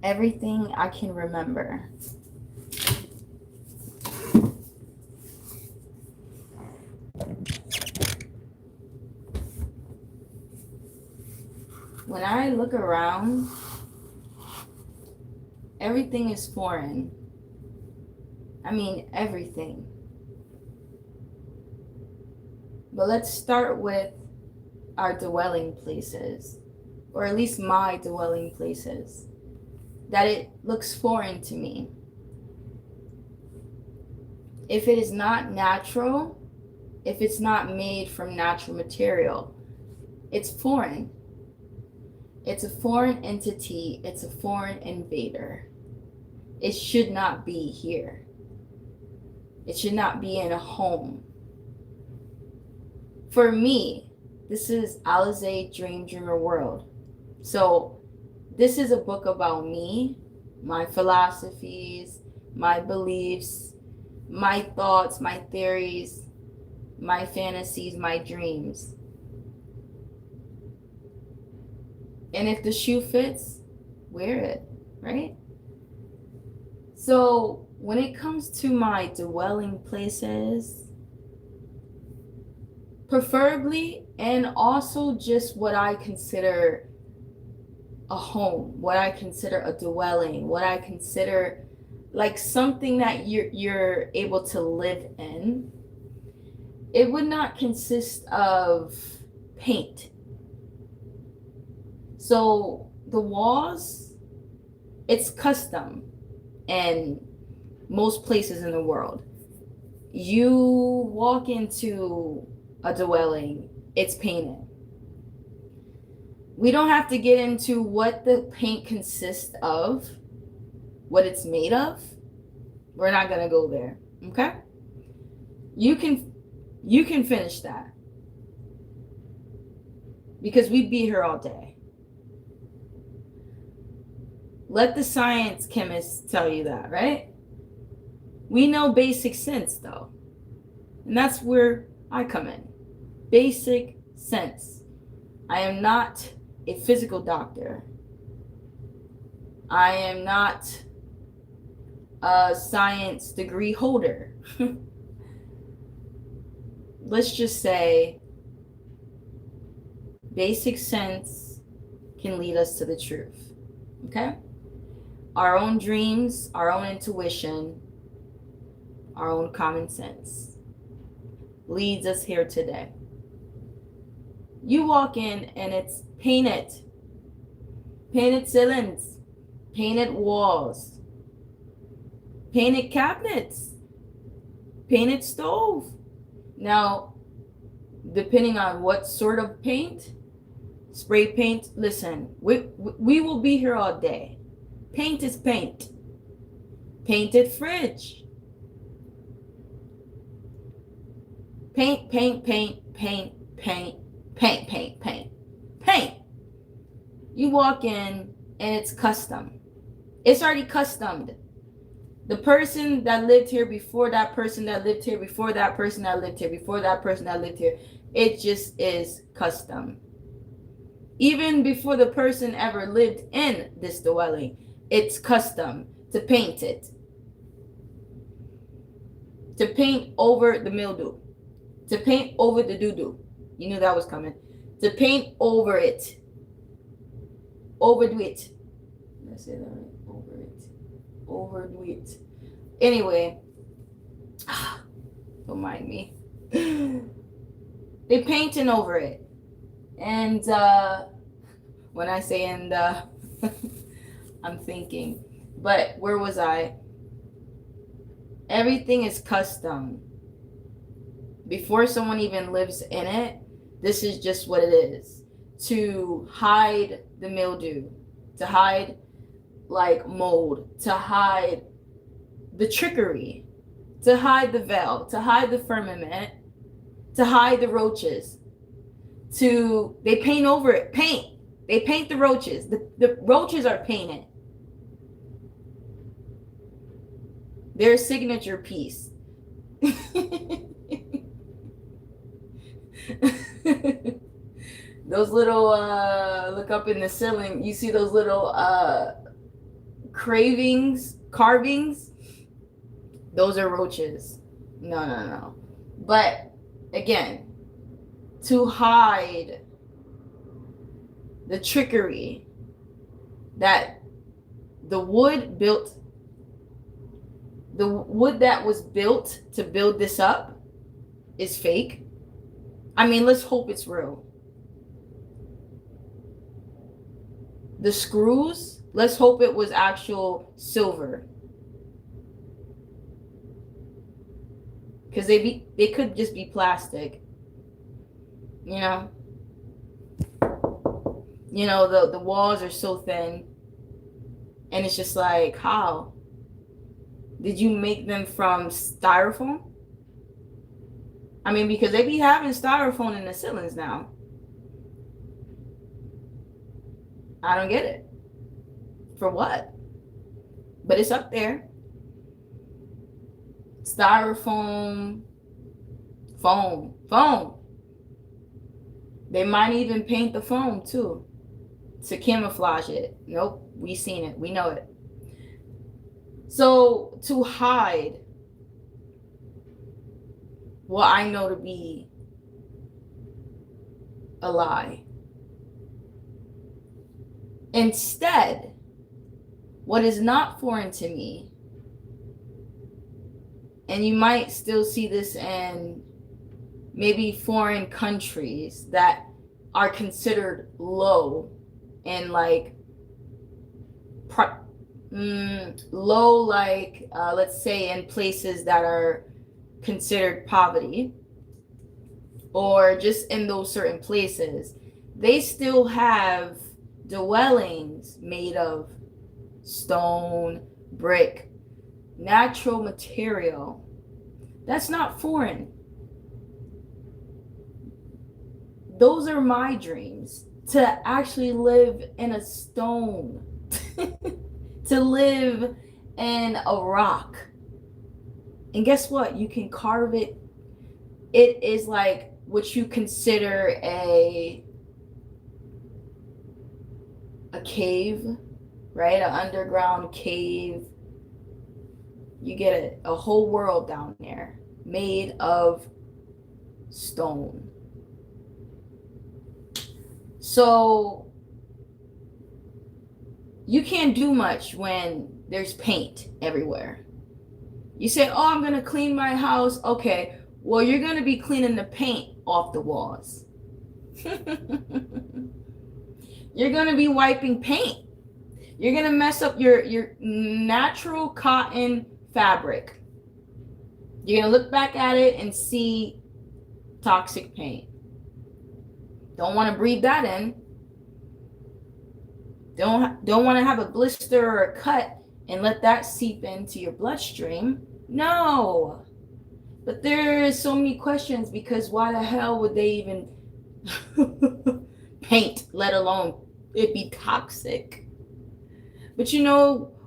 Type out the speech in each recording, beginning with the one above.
everything I can remember. When I look around, everything is foreign. I mean, everything. But let's start with our dwelling places, or at least my dwelling places, that it looks foreign to me. If it is not natural, if it's not made from natural material, it's foreign. It's a foreign entity, it's a foreign invader. It should not be here. It should not be in a home. For me, this is Alize Dream Dreamer World. So this is a book about me, my philosophies, my beliefs, my thoughts, my theories, my fantasies, my dreams. And if the shoe fits, wear it, right? So when it comes to my dwelling places, preferably, and also just what I consider a home, what I consider a dwelling, what I consider like something that you're able to live in, it would not consist of paint. So the walls, it's custom in most places in the world. You walk into a dwelling, it's painted. We don't have to get into what the paint consists of, what it's made of. We're not gonna go there, okay? You can finish that, because we'd be here all day. Let the science chemists tell you that, right? We know basic sense though, and that's where I come in. Basic sense. I am not a physical doctor. I am not a science degree holder. Let's just say basic sense can lead us to the truth. Okay? Our own dreams, our own intuition, our own common sense leads us here today. You walk in and it's painted ceilings, painted walls, painted cabinets, painted stove. Now, depending on what sort of paint, spray paint, listen, we will be here all day. Paint is paint. Painted fridge. Paint, paint, paint, paint, paint, paint, paint, paint, paint. You walk in and it's custom. It's already customed. The person that lived here before that person that lived here before that person that lived here before that person that lived here, it just is custom. Even before the person ever lived in this dwelling, it's custom to paint it. To paint over the mildew. To paint over the doo-doo. You knew that was coming. To paint over it. Overdo it. Did I say that right? Over it. Overdo it. Anyway. Don't mind me. They painting over it. And when I say and I'm thinking. But where was I? Everything is custom. Before someone even lives in it, this is just what it is. To hide the mildew, to hide like mold, to hide the trickery, to hide the veil, to hide the firmament, to hide the roaches. They paint over it. They paint the roaches. The roaches are painted. Their signature piece. Those little look up in the ceiling, you see those little carvings, those are roaches. No. But again, to hide the trickery that the wood that was built to build this up is fake. I mean, let's hope it's real. The screws, let's hope it was actual silver. Because they could just be plastic. You know? The walls are so thin. And it's just like, how? Did you make them from styrofoam? I mean, because they be having styrofoam in the ceilings now. I don't get it. For what? But it's up there. Styrofoam, foam. They might even paint the foam too to camouflage it. Nope, we seen it. We know it. So to hide what I know to be a lie. Instead, what is not foreign to me, and you might still see this in maybe foreign countries that are considered low and like low, like let's say in places that are considered poverty, or just in those certain places, they still have dwellings made of stone, brick, natural material. That's not foreign. Those are my dreams, to actually live in a stone, to live in a rock. And guess what? You can carve it. It is like what you consider a cave, right? An underground cave. You get it, a whole world down there made of stone. So you can't do much when there's paint everywhere. You say, oh, I'm going to clean my house. Okay, well, you're going to be cleaning the paint off the walls. You're going to be wiping paint. You're going to mess up your natural cotton fabric. You're going to look back at it and see toxic paint. Don't want to breathe that in. Don't want to have a blister or a cut and let that seep into your bloodstream. No. But there is so many questions, because why the hell would they even paint, let alone it be toxic? But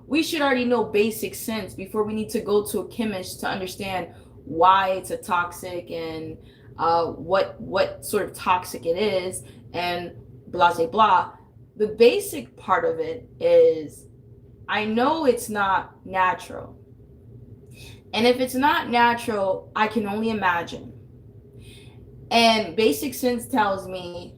we should already know basic sense before we need to go to a chemist to understand why it's a toxic and what sort of toxic it is and blah blah blah. The basic part of it is, I know it's not natural. And if it's not natural, I can only imagine. And basic sense tells me,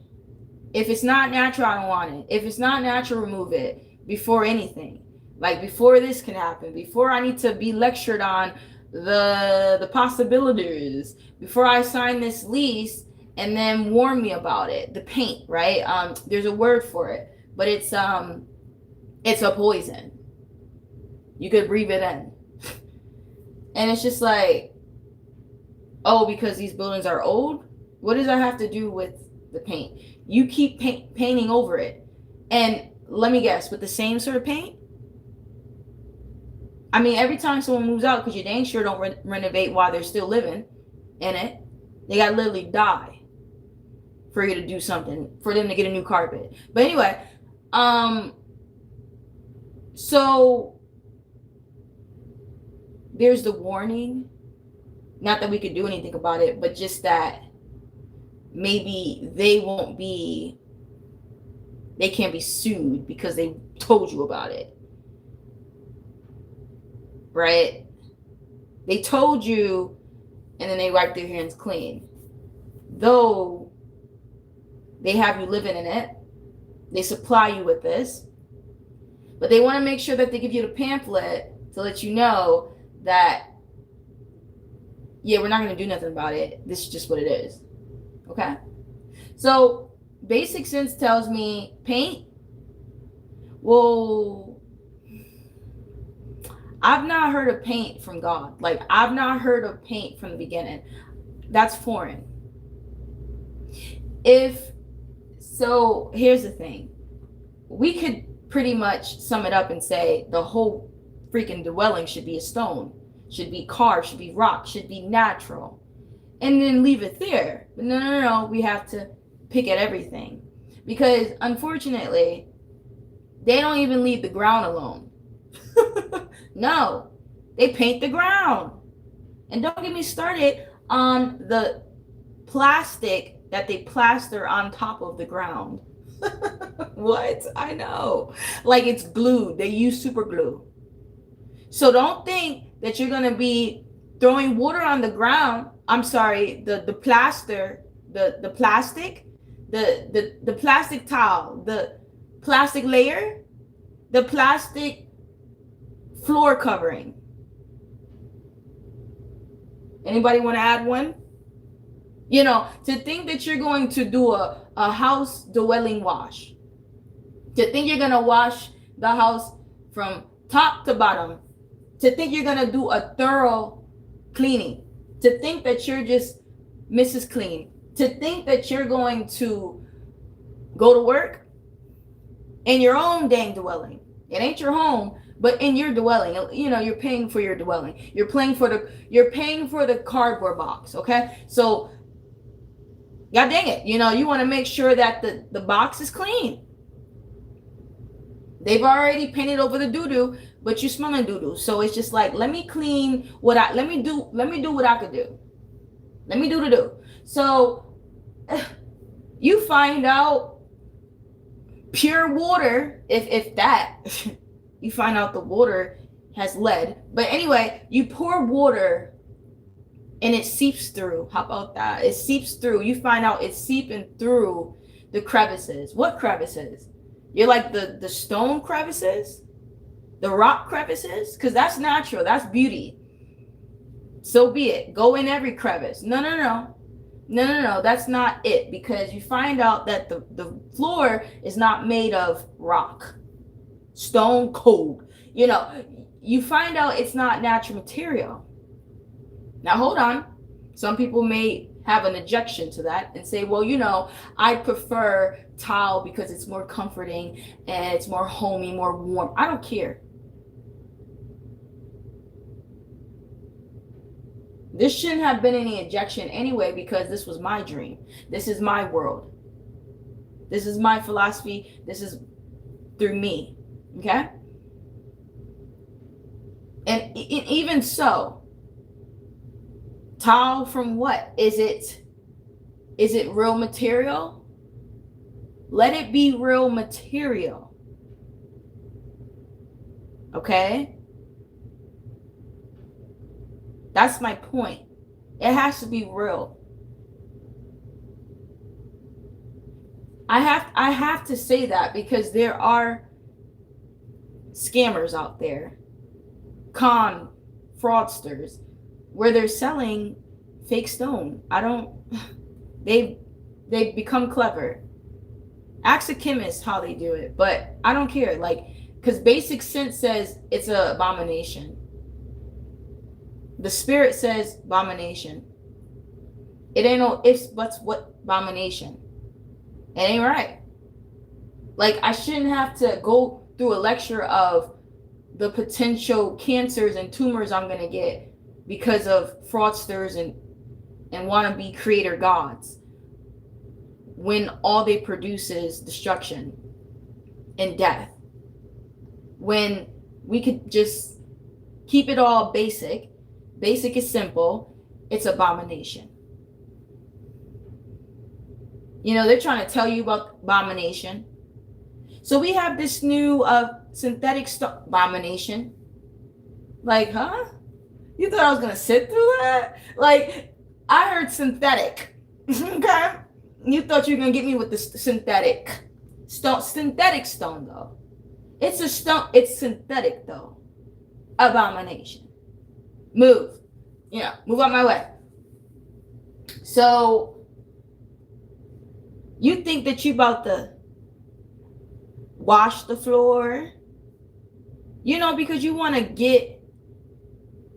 if it's not natural, I don't want it. If it's not natural, remove it before anything. Like before this can happen, before I need to be lectured on the possibilities, before I sign this lease and then warn me about it. The paint, right? There's a word for it, but it's a poison. You could breathe it in. And it's just like, oh, because these buildings are old? What does that have to do with the paint? You keep painting over it. And let me guess, with the same sort of paint? I mean, every time someone moves out, because you dang sure don't renovate while they're still living in it, they got to literally die for you to do something, for them to get a new carpet. But anyway, so there's the warning. Not that we could do anything about it, but just that maybe they can't be sued because they told you about it. right? They told you, and then they wipe their hands clean. Though they have you living in it, they supply you with this, but they want to make sure that they give you the pamphlet to let you know that, yeah, we're not going to do nothing about it. This is just what it is. Okay? So basic sense tells me paint. Well, I've not heard of paint from God. Like, I've not heard of paint from the beginning. That's foreign. So here's the thing. We could pretty much sum it up and say the whole freaking dwelling should be a stone, should be carved, should be rock, should be natural, and then leave it there. But no, we have to pick at everything, because unfortunately they don't even leave the ground alone. No, they paint the ground. And don't get me started on the plastic that they plaster on top of the ground. What? I know. Like, it's glued. They use super glue. So don't think that you're going to be throwing water on the ground. I'm sorry, the plaster, the plastic, the plastic towel, the plastic layer, the plastic floor covering. Anybody want to add one? You know, to think that you're going to do a house dwelling wash, to think you're going to wash the house from top to bottom, to think you're going to do a thorough cleaning, to think that you're just Mrs. Clean, to think that you're going to go to work in your own dang dwelling. It ain't your home, but in your dwelling. You know, you're paying for your dwelling. You're paying for the cardboard box, okay? So, God dang it, you know, you want to make sure that the box is clean. They've already painted over the doo-doo, but you're smelling doo-doo. So it's just like, let me do what I could do. Let me do the do. So you find out pure water, if that, you find out the water has lead. But anyway, you pour water and it seeps through. How about that? It seeps through. You find out it's seeping through the crevices. What crevices? You're like the stone crevices? The rock crevices? Because that's natural. That's beauty. So be it. Go in every crevice. No. That's not it. Because you find out that the floor is not made of rock. Stone cold. You know, you find out it's not natural material. Now, hold on. Some people may have an objection to that and say, well, you know, I prefer tile because it's more comforting and it's more homey, more warm. I don't care. This shouldn't have been any objection anyway, because this was my dream. This is my world. This is my philosophy. This is through me. Okay? And even so, tile from what? Is it real material? Let it be real material. Okay? That's my point. It has to be real. I have to say that because there are scammers out there, fraudsters, where they're selling fake stone. They've become clever. Ask a chemist how they do it, but I don't care. Like, because basic sense says it's an abomination. The spirit says abomination. It ain't no ifs, buts, what abomination. It ain't right. Like, I shouldn't have to go through a lecture of the potential cancers and tumors I'm going to get because of fraudsters and wannabe creator gods, when all they produce is destruction and death. When we could just keep it all basic. Basic is simple. It's abomination. You know, they're trying to tell you about abomination. So we have this new synthetic abomination. Like, huh? You thought I was gonna sit through that? Like, I heard synthetic. Okay? You thought you were gonna get me with the synthetic stone. Synthetic stone, though. It's a stone. It's synthetic, though. Abomination. Move. Move out my way. So, you think that you about to wash the floor? Because you want to get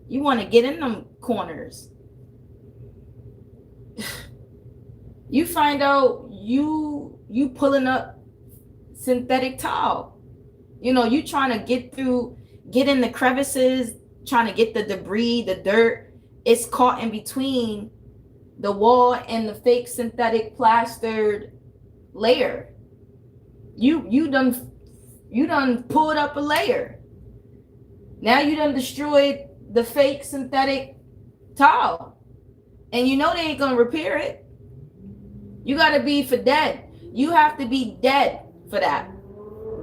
in them corners. You find out you pulling up synthetic tile. You trying to get in the crevices, trying to get the debris, the dirt. It's caught in between the wall and the fake synthetic plastered layer. You done pulled up a layer. Now you done destroyed the fake synthetic tile. And they ain't gonna repair it. You gotta be for dead. You have to be dead for that.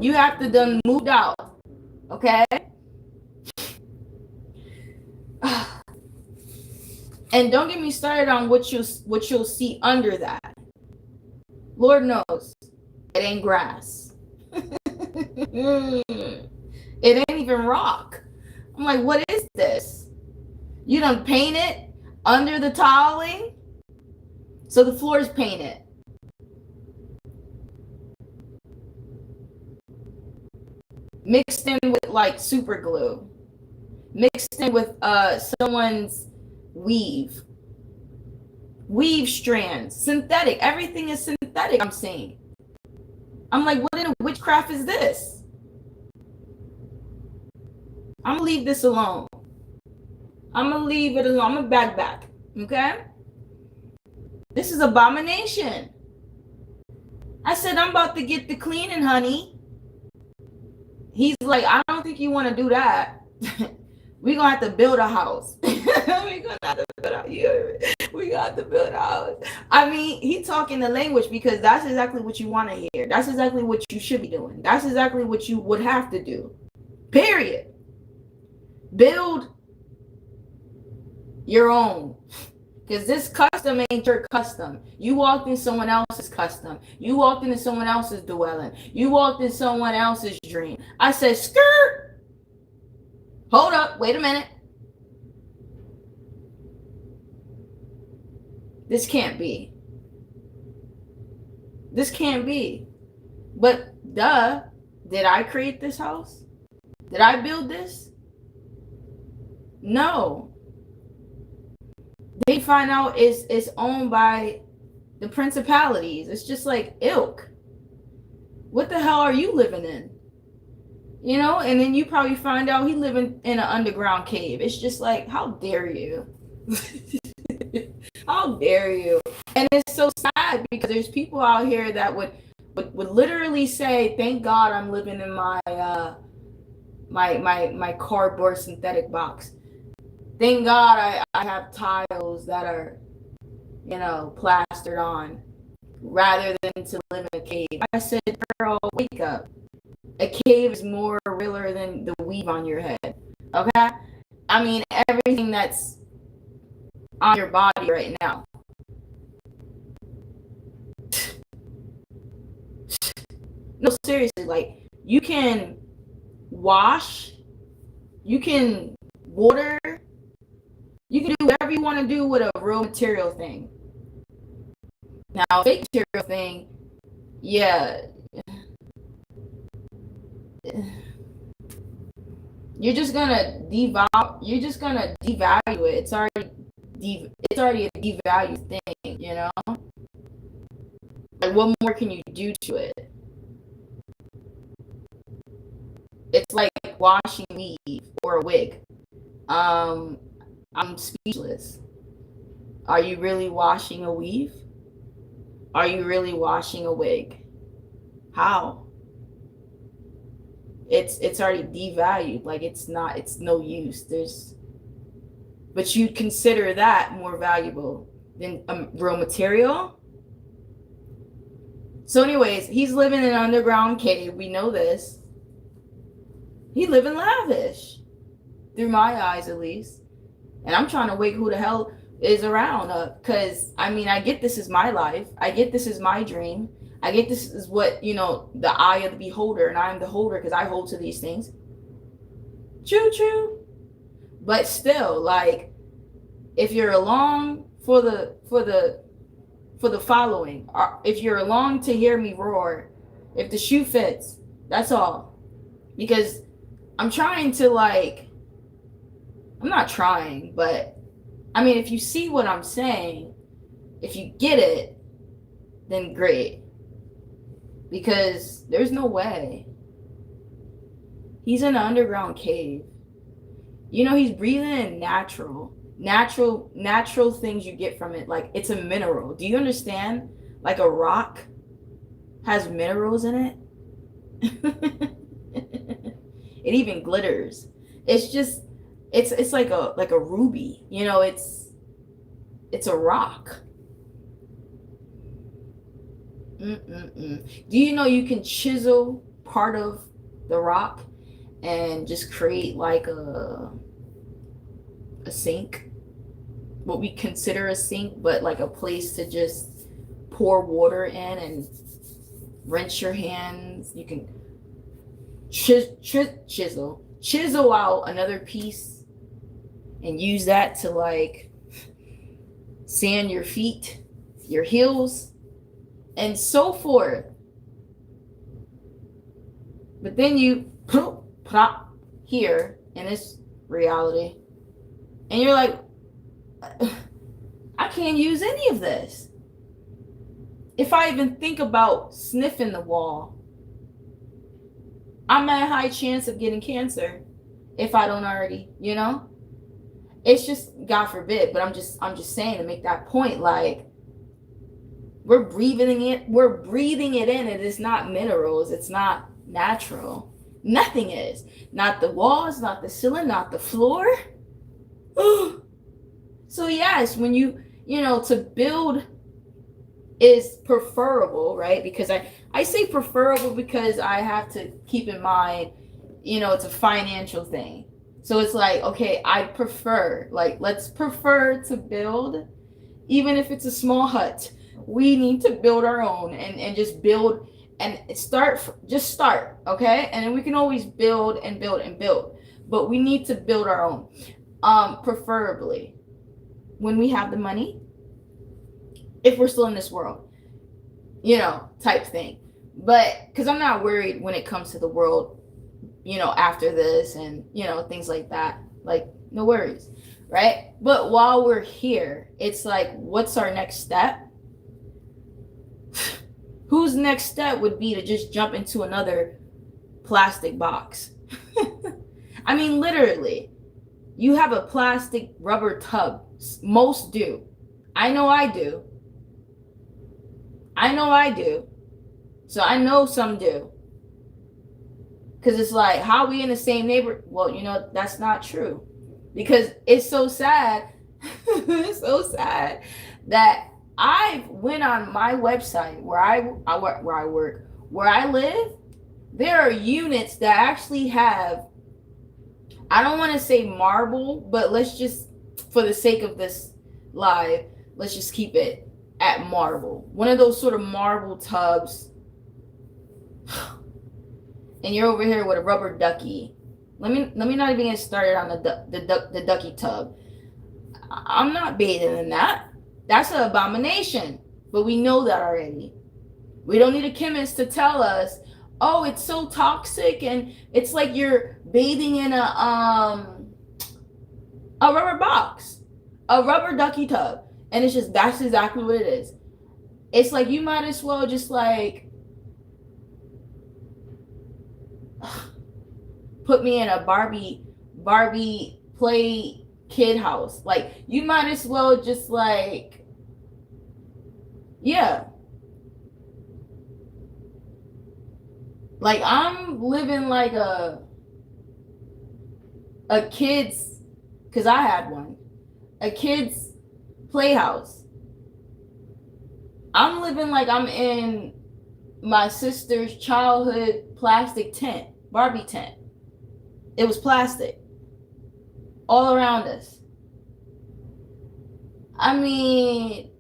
You have to done moved out. Okay? And don't get me started on what you'll see under that. Lord knows, it ain't grass. It ain't even rock. I'm like, what is this? You done paint it under the tiling? So the floor is painted. Mixed in with like super glue. Mixed in with someone's weave strands. Synthetic. Everything is synthetic, I'm saying. I'm like, what in witchcraft is this? I'm gonna leave this alone. I'm gonna leave it alone. I'm gonna back. Okay? This is abomination. I said, I'm about to get the cleaning, honey. He's like, I don't think you want to do that. We're going to have to build a house. We got to build a house. I mean, he talking the language because that's exactly what you want to hear. That's exactly what you should be doing. That's exactly what you would have to do. Period. Build your own. Because this custom ain't your custom. You walked in someone else's custom. You walked into someone else's dwelling. You walked in someone else's dream. I said, skirt. Hold up. Wait a minute. This can't be. This can't be. But duh, did I create this house? Did I build this? No. They find out it's owned by the principalities. It's just like, ilk. What the hell are you living in? And then you probably find out he living in an underground cave. It's just like, how dare you? How dare you? And it's so sad because there's people out here that would literally say, thank God I'm living in my my cardboard synthetic box. Thank God I have tiles that are, plastered on rather than to live in a cave. I said, girl, wake up. A cave is more realer than the weave on your head. Okay? I mean, everything that's on your body right now. No, seriously, like, you can wash, you can water, you can do whatever you want to do with a real material thing. Now, a fake material thing, yeah, you're just gonna devalue it. It's already a devalued thing, Like, what more can you do to it? It's like washing weave or a wig. I'm speechless. Are you really washing a weave? Are you really washing a wig? How? It's already devalued. Like, it's no use. But you consider that more valuable than real material? So anyways, he's living in an underground cave. We know this. He living lavish. through my eyes at least. And I'm trying to wake who the hell is around, because I mean, I get this is my life. I get this is my dream. I get this is what, the eye of the beholder, and I'm the holder because I hold to these things. True. But still, like, if you're along for the following, or if you're along to hear me roar, if the shoe fits, that's all. Because I'm trying to, like, I'm not trying, but I mean, if you see what I'm saying, if you get it, then great. Because there's no way. He's in an underground cave. He's breathing in natural things you get from it. Like, it's a mineral. Do you understand? Like, a rock has minerals in it. It even glitters. It's just, it's like a ruby. It's a rock. Do you know you can chisel part of the rock and just create like a sink, what we consider a sink, but like a place to just pour water in and rinse your hands. You can chisel out another piece and use that to, like, sand your feet, your heels, and so forth. But then you plop here in this reality, and you're like, I can't use any of this. If I even think about sniffing the wall, I'm at a high chance of getting cancer if I don't already, It's just, God forbid, but I'm just saying to make that point, like, we're breathing it in. It is not minerals. It's not natural. Nothing is. Not the walls, not the ceiling, not the floor. So yes, when to build is preferable, right? Because I say preferable because I have to keep in mind, it's a financial thing. So it's like, okay, I prefer, like, let's prefer to build, even if it's a small hut. We need to build our own and just build and start, okay? And then we can always build and build and build. But we need to build our own, preferably when we have the money, if we're still in this world, type thing. But because I'm not worried when it comes to the world, after this and, things like that. Like, no worries, right? But while we're here, it's like, what's our next step? Whose next step would be to just jump into another plastic box? I mean, literally, you have a plastic rubber tub. Most do. I know I do. So I know some do. Because it's like, how are we in the same neighborhood? Well, that's not true. Because it's so sad. It's so sad that I went on my website where I work, where I live. There are units that actually have, I don't want to say marble, but let's just, for the sake of this live, let's just keep it at marble. One of those sort of marble tubs. And you're over here with a rubber ducky. Let me not even get started on the ducky tub. I'm not bathing in that. That's an abomination. But we know that already. We don't need a chemist to tell us, oh, it's so toxic and it's like you're bathing in a rubber box, a rubber ducky tub. And it's just, that's exactly what it is. It's like you might as well just like put me in a Barbie play kid house. Like, you might as well just like, yeah. Like, I'm living like a kid's, because I had one, a kid's playhouse. I'm living like I'm in my sister's childhood plastic tent, Barbie tent. It was plastic. all around us. I mean,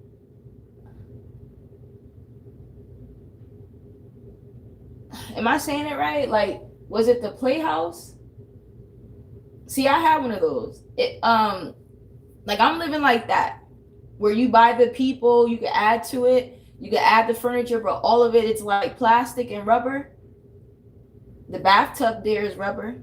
am I saying it right? Like, was it the Playhouse? See, I had one of those. Like I'm living like that, where you buy the people, you can add to it, you can add the furniture, but all of it's like plastic and rubber. The bathtub there is rubber.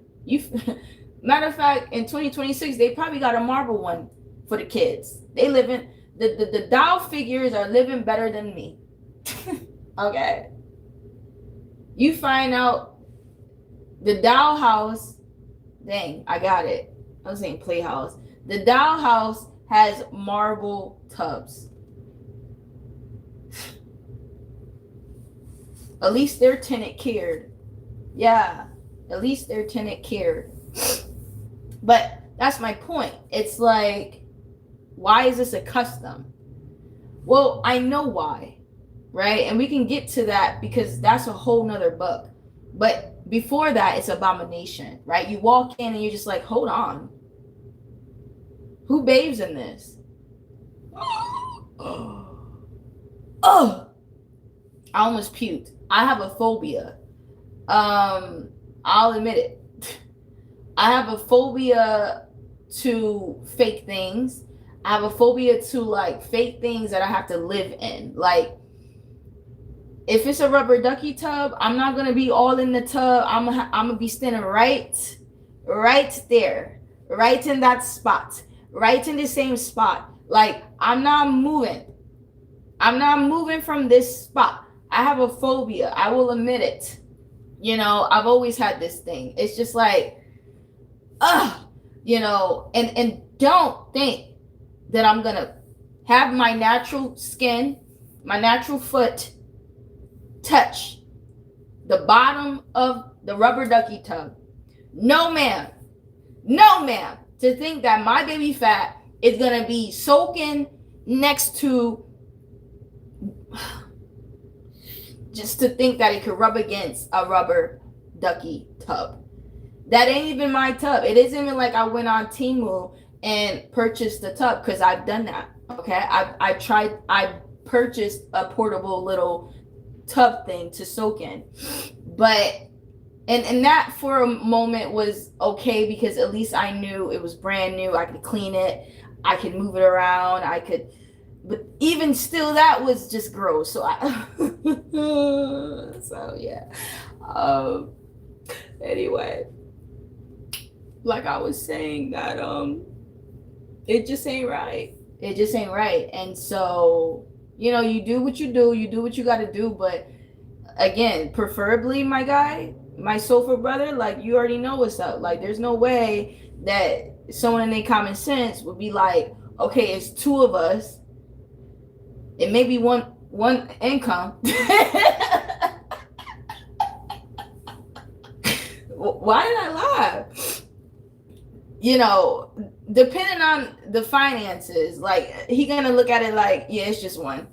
Matter of fact, in 2026, they probably got a marble one for the kids. They live in the doll figures are living better than me. Okay. You find out the doll house, dang, I got it. I was saying Playhouse. The doll house has marble tubs. At least their tenant cared. Yeah, at least their tenant cared. But that's my point. It's like, why is this a custom? Well, I know why, right? And we can get to that because that's a whole nother book. But before that, it's abomination, right? You walk in and you're just like, hold on. Who bathes in this? Oh, I almost puked. I have a phobia. I'll admit it. I have a phobia to fake things. I have a phobia to like fake things that I have to live in. Like, if it's a rubber ducky tub, I'm not gonna be all in the tub. I'm gonna be standing right there, right in that spot, right in the same spot. Like, I'm not moving. I'm not moving from this spot. I have a phobia. I will admit it. You know, I've always had this thing. It's just like, you know, and don't think that I'm gonna have my natural skin, my natural foot touch the bottom of the rubber ducky tub. No, ma'am. No, ma'am. To think that my baby fat is gonna be soaking next to, just to think that it could rub against a rubber ducky tub. That ain't even my tub. It isn't even like I went on Temu and purchased the tub, because I've done that. Okay, I purchased a portable little tub thing to soak in, but and that for a moment was okay, because at least I knew it was brand new. I could clean it, I could move it around, I could, but even still, that was just gross. So so yeah. Anyway, like I was saying, that it just ain't right. It just ain't right. And so, you know, you do what you do, you do what you got to do. But again, preferably, my guy, my sofa brother, like, you already know what's up. Like, there's no way that someone in their common sense would be like, okay, it's two of us, it may be one income. Why did I laugh? You know, depending on the finances, like, he gonna look at it like, yeah, it's just one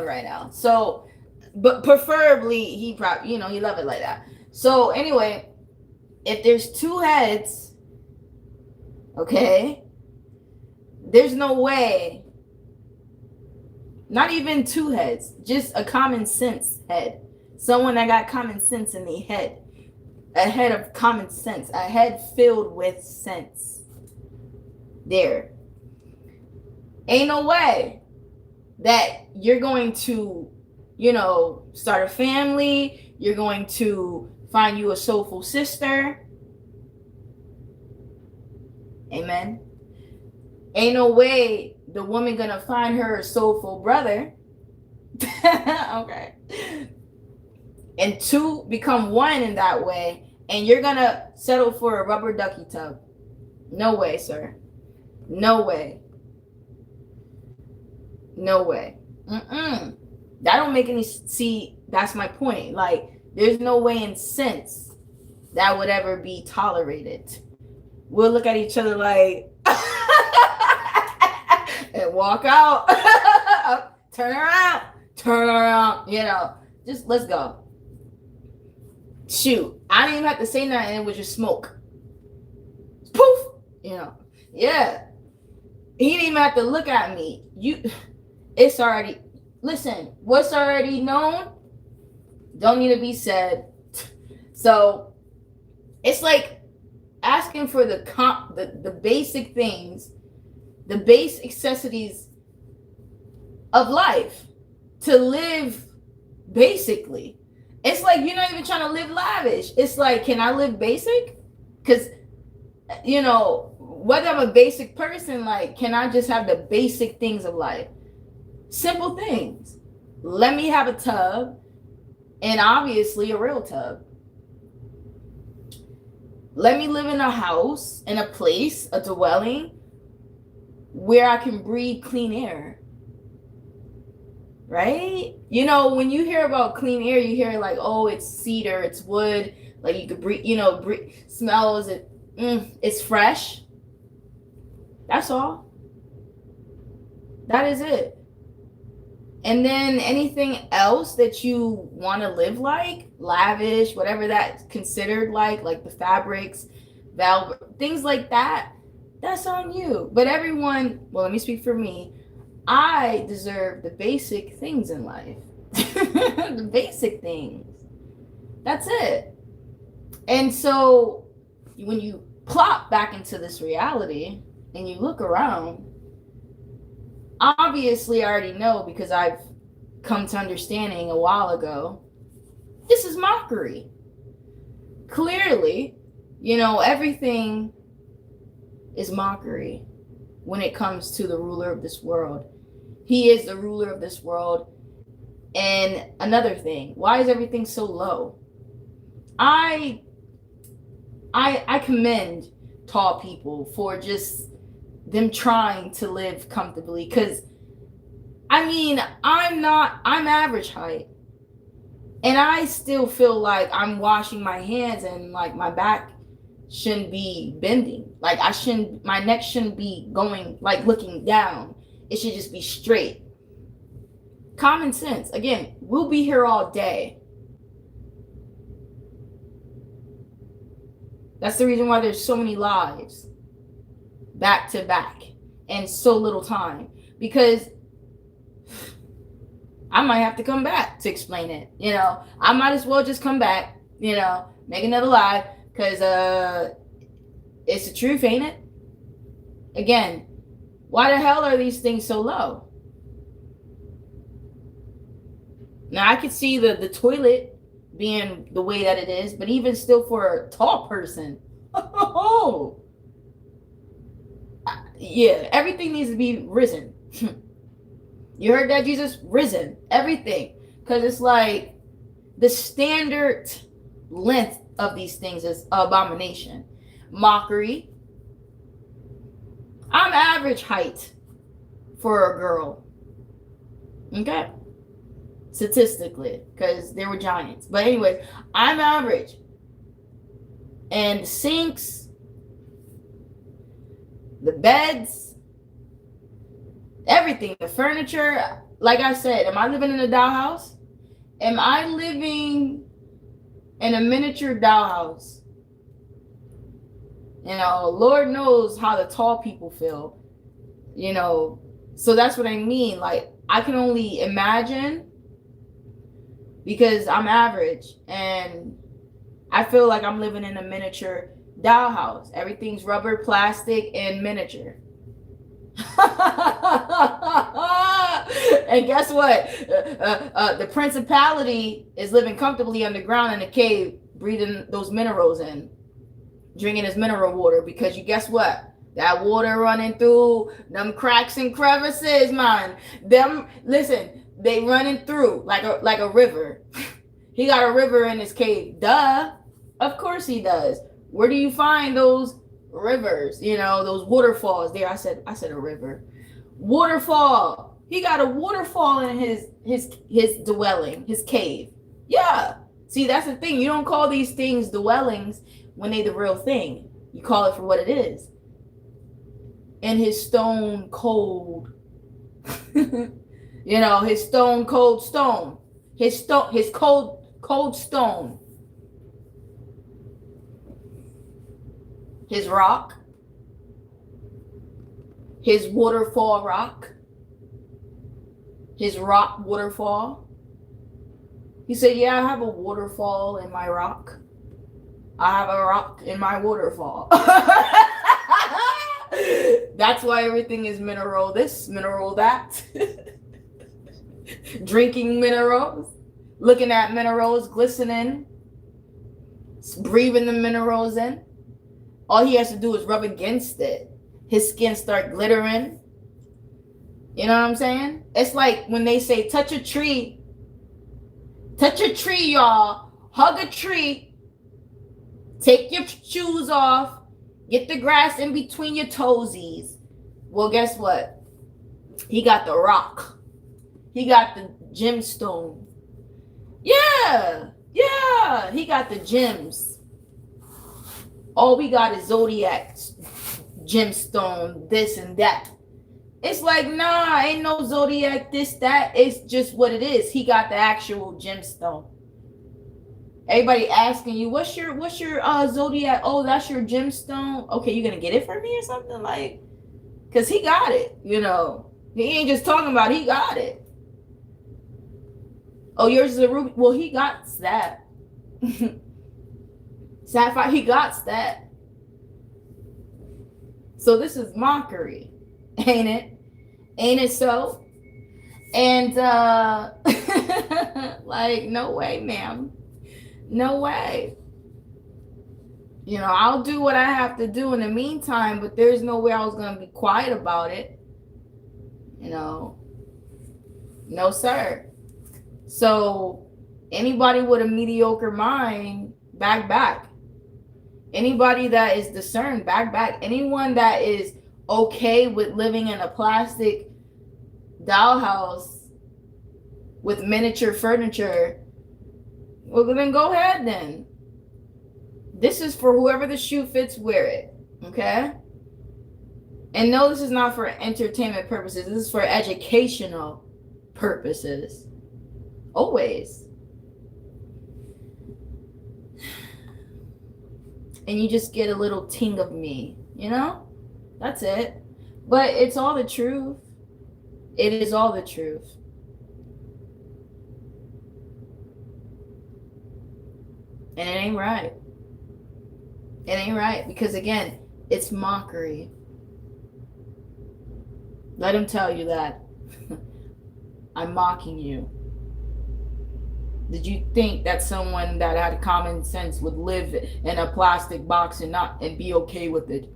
right now. So, but preferably, he probably, you know, he love it like that. So anyway, if there's two heads, okay, there's no way, not even two heads, just a common sense head, someone that got common sense in their head, a head of common sense, a head filled with sense. There ain't no way that you're going to, you know, start a family, you're going to find you a soulful sister. Amen. Ain't no way the woman gonna find her a soulful brother. Okay. And two become one in that way, and you're gonna settle for a rubber ducky tub. No way, sir. No way. No way. That don't make any, see, that's my point. Like, there's no way in sense that would ever be tolerated. We'll look at each other like and walk out. turn around, you know, just let's go. Shoot, I didn't even have to say nothing, it was just smoke. Poof, you know. Yeah. He didn't even have to look at me. It's already, listen, what's already known don't need to be said. So it's like asking for the basic things, the base necessities of life to live basically. It's like you're not even trying to live lavish. It's like, can I live basic? Because, whether I'm a basic person, like, can I just have the basic things of life? Simple things. Let me have a tub, and obviously a real tub. Let me live in a house, in a place, a dwelling where I can breathe clean air. Right? When you hear about clean air, you hear like, oh, it's cedar, it's wood, like you could breathe, smells it, it's fresh. That's all. That is it. And then anything else that you want to live like, lavish, whatever that's considered like the fabrics, velvet, things like that, that's on you. But everyone, well, let me speak for me. I deserve the basic things in life. The basic things. That's it. And so when you plop back into this reality and you look around, obviously I already know because I've come to understanding a while ago, this is mockery. Clearly, everything is mockery when it comes to the ruler of this world. He is the ruler of this world. And another thing, why is everything so low? I commend tall people for just them trying to live comfortably, because I'm average height, and I still feel like I'm washing my hands and like my back shouldn't be bending. Like my neck shouldn't be going like looking down. It should just be straight. Common sense. Again, we'll be here all day. That's the reason why there's so many lives back to back and so little time, because I might have to come back to explain it. I might as well just come back, make another live, because it's the truth, ain't it? Again, why the hell are these things so low? Now I could see the toilet being the way that it is, but even still for a tall person, yeah, everything needs to be risen. You heard that, Jesus? Risen. Everything. Because it's like the standard length of these things is abomination. Mockery. I'm average height for a girl. Okay? Statistically. Because they were giants. But anyway, I'm average. And the sinks, the beds, everything, the furniture, like I said, am I living in a dollhouse? Am I living in a miniature dollhouse? Lord knows how the tall people feel, so that's what I mean. Like, I can only imagine, because I'm average and I feel like I'm living in a miniature dollhouse. Everything's rubber, plastic, and miniature. And guess what? The principality is living comfortably underground in a cave, breathing those minerals in, drinking his mineral water, because guess what? That water running through them cracks and crevices, man. They running through like a river. He got a river in his cave. Duh. Of course he does. Where do you find those rivers? Those waterfalls. There, I said a river. Waterfall. He got a waterfall in his dwelling, his cave. Yeah. See, that's the thing. You don't call these things dwellings when they the real thing. You call it for what it is. And his stone cold, his stone cold stone, his cold stone, his rock, his waterfall rock, his rock waterfall. He said, yeah, I have a waterfall in my rock. I have a rock in my waterfall. That's why everything is mineral this, mineral that. Drinking minerals, looking at minerals glistening, breathing the minerals in. All he has to do is rub against it. His skin start glittering. You know what I'm saying? It's like when they say touch a tree. Touch a tree, y'all. Hug a tree. Take your shoes off. Get the grass in between your toesies. Well, guess what? He got the rock. He got the gemstone. Yeah. He got the gems. All we got is zodiac, gemstone, this and that. It's like, nah, ain't no zodiac, this, that. It's just what it is. He got the actual gemstone. Everybody asking you, what's your zodiac? Oh, that's your gemstone. Okay, you gonna get it for me or something? Like, cause he got it, you know. He ain't just talking about it, he got it. Oh, yours is a ruby. Well, he got that. Sapphire, he got that. So this is mockery, ain't it? Ain't it so? And like, no way, ma'am. No way. You know, I'll do what I have to do in the meantime, but there's no way I was going to be quiet about it. You know, no, sir. So anybody with a mediocre mind, back. Anybody that is discerned, back. Anyone that is okay with living in a plastic dollhouse with miniature furniture, well, then go ahead then. This is for whoever the shoe fits, wear it. Okay? And no, this is not for entertainment purposes. This is for educational purposes. Always. And you just get a little ting of me, you know? That's it. But it's all the truth. It is all the truth. And it ain't right. It ain't right. Because again, it's mockery. Let him tell you that. I'm mocking you. Did you think that someone that had common sense would live in a plastic box and be okay with it?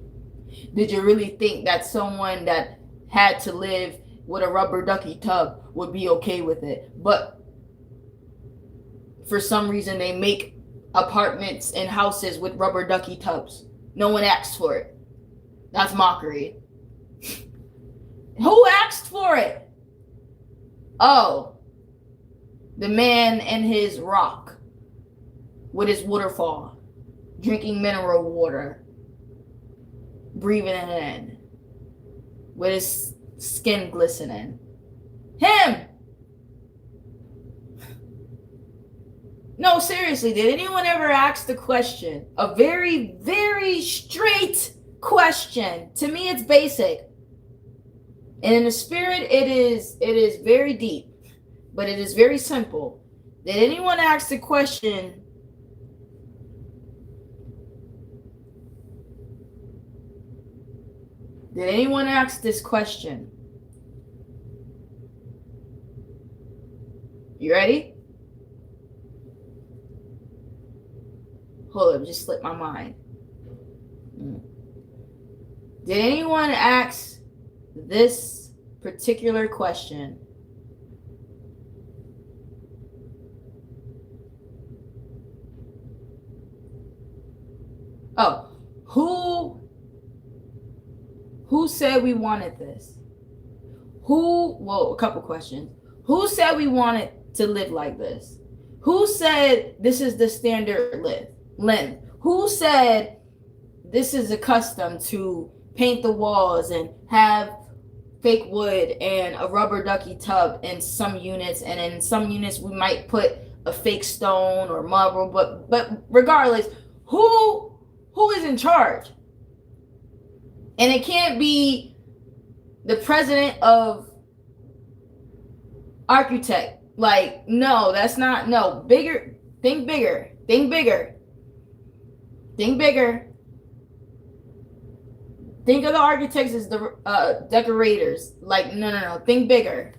Did you really think that someone that had to live with a rubber ducky tub would be okay with it? But for some reason they make apartments and houses with rubber ducky tubs. No one asked for it. That's mockery. Who asked for it? Oh, the man in his rock with his waterfall, drinking mineral water, breathing it in, with his skin glistening. Him! No, seriously, did anyone ever ask the question? A very, very straight question. To me, it's basic. And in the spirit, it is very deep. But it is very simple. Did anyone ask the question, did anyone ask this question? You ready? Hold up, just slipped my mind. Did anyone ask this particular question? Oh, who said we wanted this? A couple questions. Who said we wanted to live like this? Who said this is the standard length? Who said this is accustomed to paint the walls and have fake wood and a rubber ducky tub in some units, and in some units we might put a fake stone or marble, but regardless, who is in charge? And it can't be the president of architect. Like, no, that's not, no, bigger, think bigger, think bigger, think bigger. Think of the architects as the decorators. Like, no, think bigger.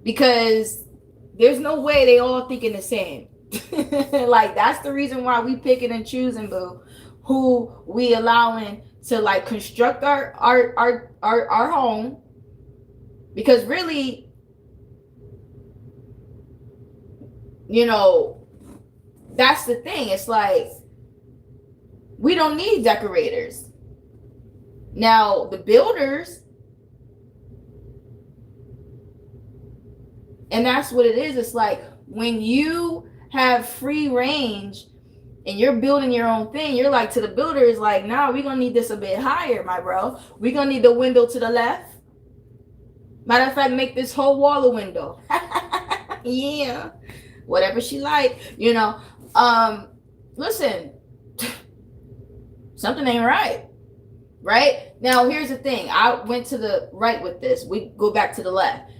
Because there's no way they all thinking the same. Like, that's the reason why we picking and choosing, boo, who we allowing to like construct our home. Because really, you know, that's the thing. It's like, we don't need decorators. Now, the builders, and that's what it is. It's like, when you have free range and you're building your own thing, you're like, to the builders, like, nah, we're going to need this a bit higher, my bro. We're going to need the window to the left. Matter of fact, make this whole wall a window. Yeah. Whatever she like, you know. Listen, something ain't right. Right? Now, here's the thing. I went to the right with this. We go back to the left.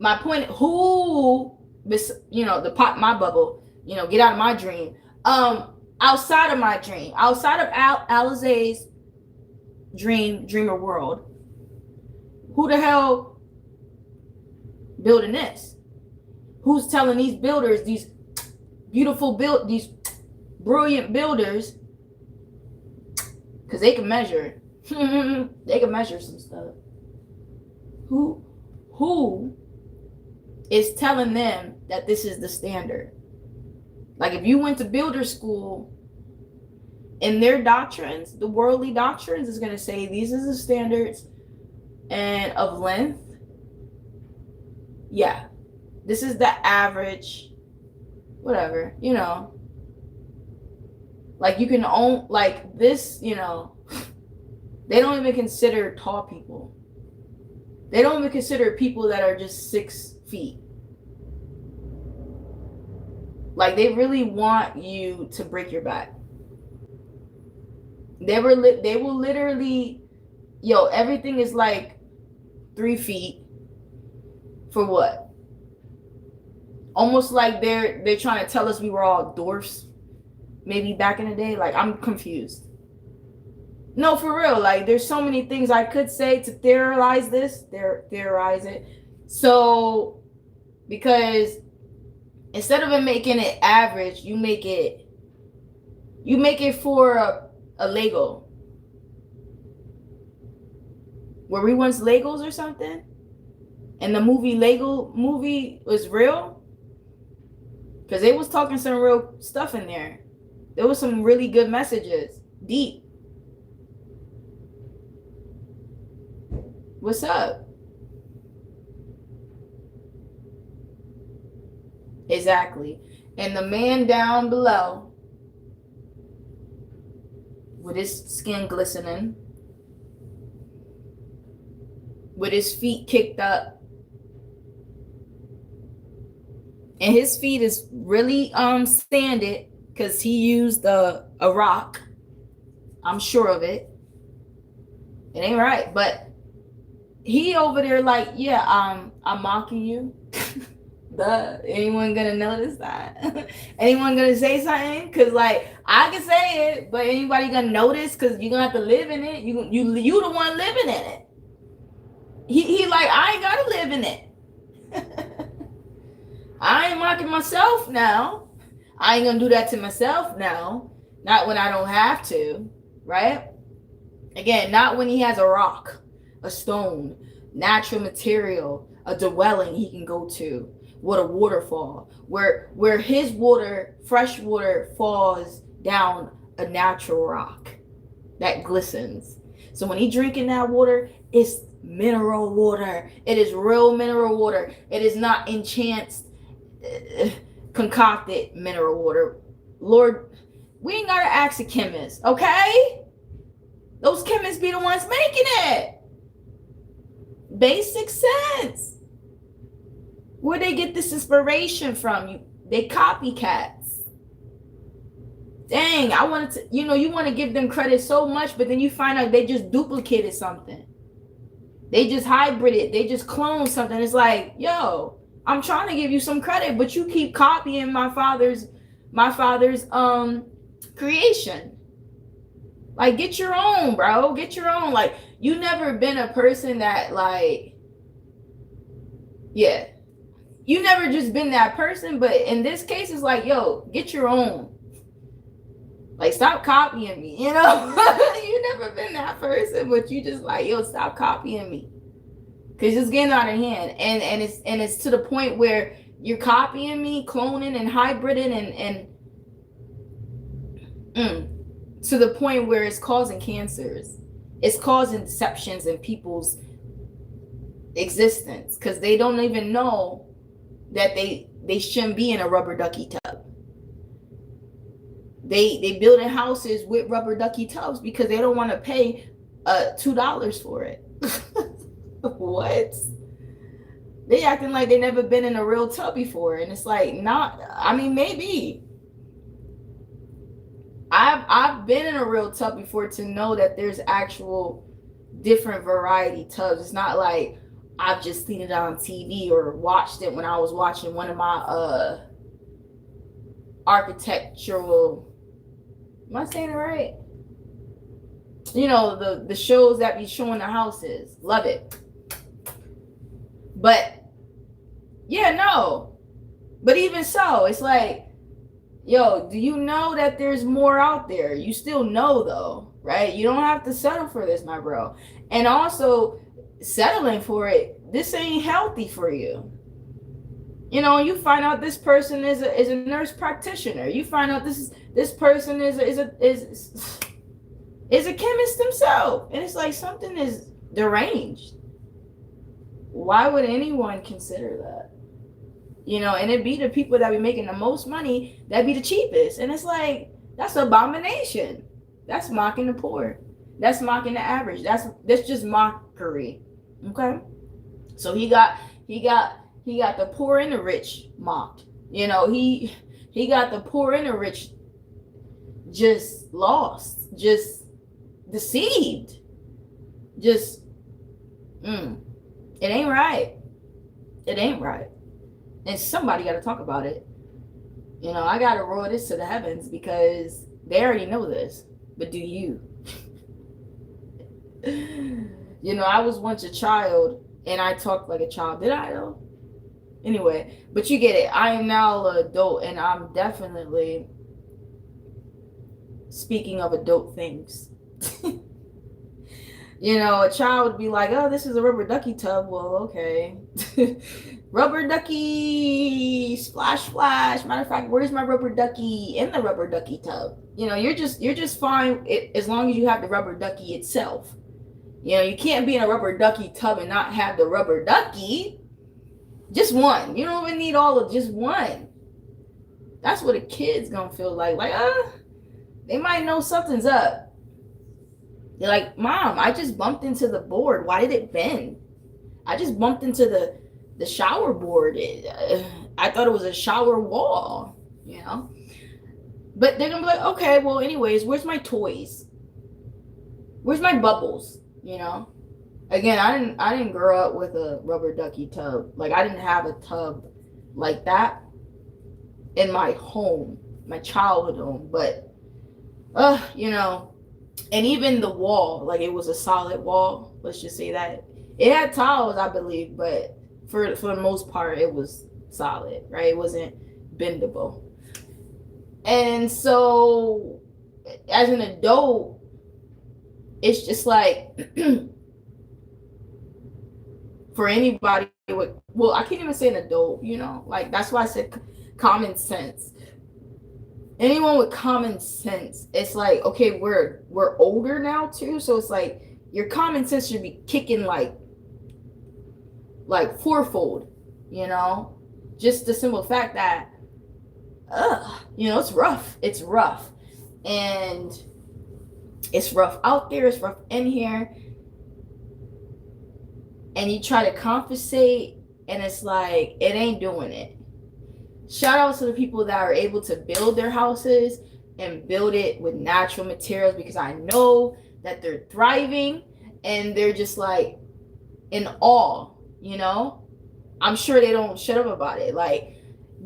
My point, who, you know, the pop my bubble, you know, get out of my dream. Outside of my dream, outside of Alizé's dreamer world, who the hell building this? Who's telling these builders, these these brilliant builders, because they can measure. They can measure some stuff. Who is telling them that this is the standard? Like, if you went to builder school, in their doctrines, the worldly doctrines is going to say these are the standards and of length. Yeah, this is the average, whatever, you know. Like, you can own, like, this, you know, they don't even consider tall people. They don't even consider people that are just 6 feet. Like, they really want you to break your back. They will literally, yo, everything is like 3 feet for what? Almost like they're trying to tell us we were all dwarfs, maybe back in the day. Like, I'm confused. No, for real. Like, there's so many things I could say to theorize this, theorize it. So, because instead of making it average, you make it for a Lego. Were we once Legos or something? And the Lego movie was real? Because they was talking some real stuff in there. There was some really good messages. Deep. What's up? Exactly. And the man down below, with his skin glistening, with his feet kicked up, and his feet is really sanded because he used a rock. I'm sure of it. It ain't right, but he over there like, yeah, I'm mocking you. Duh. Anyone gonna notice that? Anyone gonna say something? Cause like, I can say it, but anybody gonna notice? Cause you're gonna have to live in it. You the one living in it. He like, I ain't gotta live in it. I ain't mocking myself now. I ain't gonna do that to myself now. Not when I don't have to, right? Again, not when he has a rock, a stone, natural material, a dwelling he can go to. What a waterfall, where his water, fresh water, falls down a natural rock that glistens. So when he drinking that water, it's mineral water. It is real mineral water. It is not enhanced, concocted mineral water. Lord, we ain't gotta ask a chemist, okay? Those chemists be the ones making it. Basic sense. Where they get this inspiration from? They copycats. Dang, I wanted to, you want to give them credit so much, but then you find out they just duplicated something. They just hybrid it. They just clone something. It's like, yo, I'm trying to give you some credit, but you keep copying my father's creation. Like, get your own, bro. Get your own. Like, you never been a person that, like, yeah, you never just been that person. But in this case, it's like, yo, get your own. Like, stop copying me, you know? You never been that person, but you just like, yo, stop copying me. Cause it's getting out of hand. And it's to the point where you're copying me, cloning and hybriding and to the point where it's causing cancers. It's causing deceptions in people's existence. Cause they don't even know that they shouldn't be in a rubber ducky tub. They building houses with rubber ducky tubs because they don't want to pay $2 for it. What? They acting like they never been in a real tub before, and it's like, not. I mean, maybe I've been in a real tub before to know that there's actual different variety tubs. It's not like I've just seen it on TV or watched it when I was watching one of my architectural. Am I saying it right? You know, the shows that be showing the houses. Love it. But yeah, no. But even so, it's like, yo, do you know that there's more out there? You still know though, right? You don't have to settle for this, my bro. And also, settling for it, this ain't healthy for you. You know, you find out this person is a nurse practitioner. You find out this person is a chemist himself, and it's like something is deranged. Why would anyone consider that? You know, and it be the people that be making the most money that be the cheapest, and it's like, that's an abomination. That's mocking the poor. That's mocking the average. That's just mockery. Okay, so he got the poor and the rich mocked. You know, he got the poor and the rich just lost, just deceived. Just it ain't right. It ain't right. And somebody got to talk about it. You know, I got to roll this to the heavens because they already know this. But do you? You know, I was once a child and I talked like a child. Did I though? Anyway, but you get it. I am now an adult, and I'm definitely speaking of adult things. You know, a child would be like, oh, this is a rubber ducky tub. Well, okay. Rubber ducky, splash, splash. Matter of fact, where's my rubber ducky in the rubber ducky tub? You know, you're just fine as long as you have the rubber ducky itself. You know, you can't be in a rubber ducky tub and not have the rubber ducky. Just one. You don't even need all of just one. That's what a kid's gonna feel like. Like, they might know something's up. They're like, Mom, I just bumped into the board. Why did it bend? I just bumped into the shower board. I thought it was a shower wall, you know? But they're gonna be like, okay, well, anyways, where's my toys? Where's my bubbles? You know? Again, I didn't grow up with a rubber ducky tub. Like, I didn't have a tub like that in my home, my childhood home. But, you know, and even the wall, like, it was a solid wall. Let's just say that. It had tiles, I believe, but for the most part, it was solid, right? It wasn't bendable. And so, as an adult, it's just like, for anybody with, well, I can't even say an adult, you know, like, that's why I said common sense. Anyone with common sense, it's like, okay, we're older now too, so it's like your common sense should be kicking like fourfold, you know, just the simple fact that, you know, it's rough, and it's rough out there, it's rough in here. And you try to compensate, and it's like, it ain't doing it. Shout out to the people that are able to build their houses and build it with natural materials, because I know that they're thriving, and they're just like, in awe, you know? I'm sure they don't shut up about it. Like,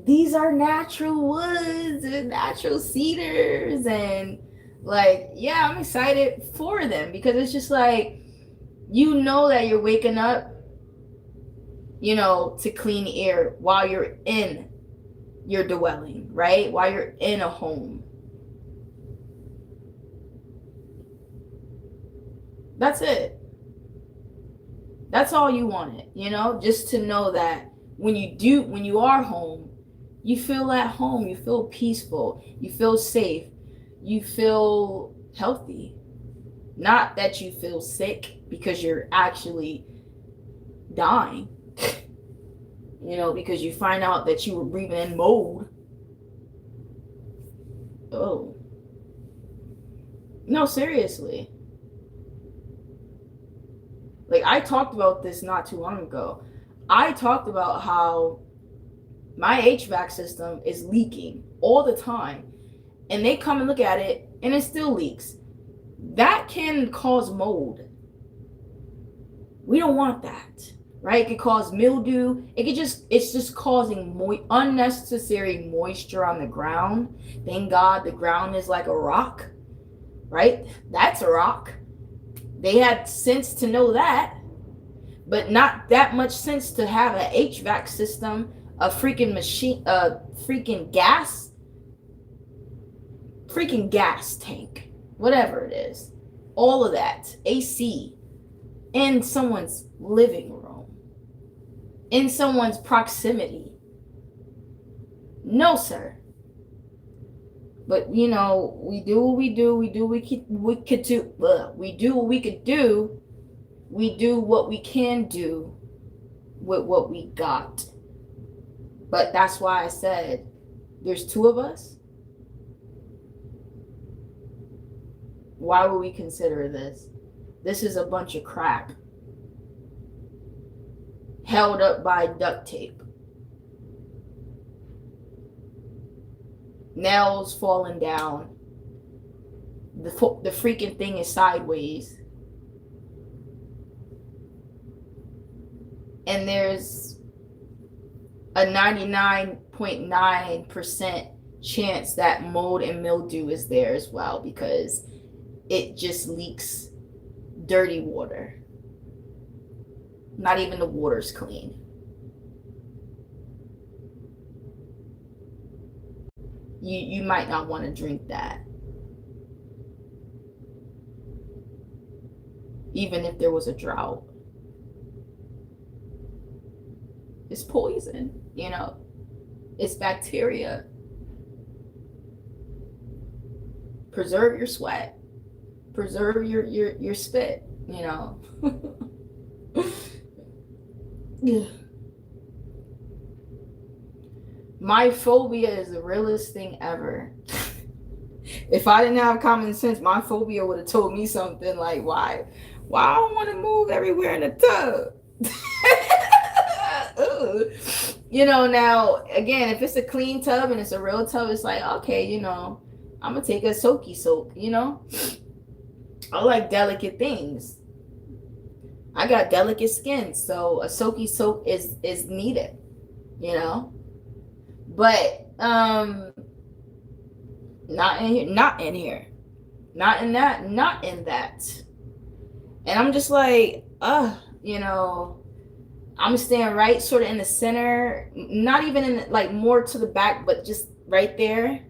these are natural woods and natural cedars. And, like, yeah, I'm excited for them because it's just like, you know that you're waking up, you know, to clean air while you're in your dwelling, right? While you're in a home. That's it. That's all you wanted, you know, just to know that when you are home, you feel at home, you feel peaceful, you feel safe, you feel healthy. Not that you feel sick because you're actually dying, you know, because you find out that you were breathing in mold. Oh, no, seriously. Like, I talked about this not too long ago. I talked about how my HVAC system is leaking all the time, and they come and look at it and it still leaks. That can cause mold. We don't want that, right? It could cause mildew. It's just causing unnecessary moisture on the ground. Thank God the ground is like a rock, right? That's a rock. They had sense to know that, but not that much sense to have an HVAC system, a freaking machine, a freaking gas tank, whatever it is, all of that, AC, in someone's living room, in someone's proximity. No, sir. But, you know, we do what we do. We do what we could do. We do what we could do. We do what we can do with what we got. But that's why I said there's two of us. Why would we consider this? This is a bunch of crap held up by duct tape. Nails falling down. The freaking thing is sideways. And there's a 99.9% chance that mold and mildew is there as well because it just leaks dirty water. Not even the water's clean. You might not want to drink that. Even if there was a drought. It's poison, you know. It's bacteria. Preserve your sweat. Preserve your spit, you know. My phobia is the realest thing ever. If I didn't have common sense, my phobia would have told me something like, why I don't want to move everywhere in the tub. You know, now, again, if it's a clean tub and it's a real tub, it's like, okay, you know, I'm going to take a soaky soak, you know. I like delicate things. I got delicate skin, so a soaky soak is needed, you know. But not in here, not in here, not in that, not in that. And I'm just like, you know, I'm staying right sort of in the center, not even in like more to the back, but just right there,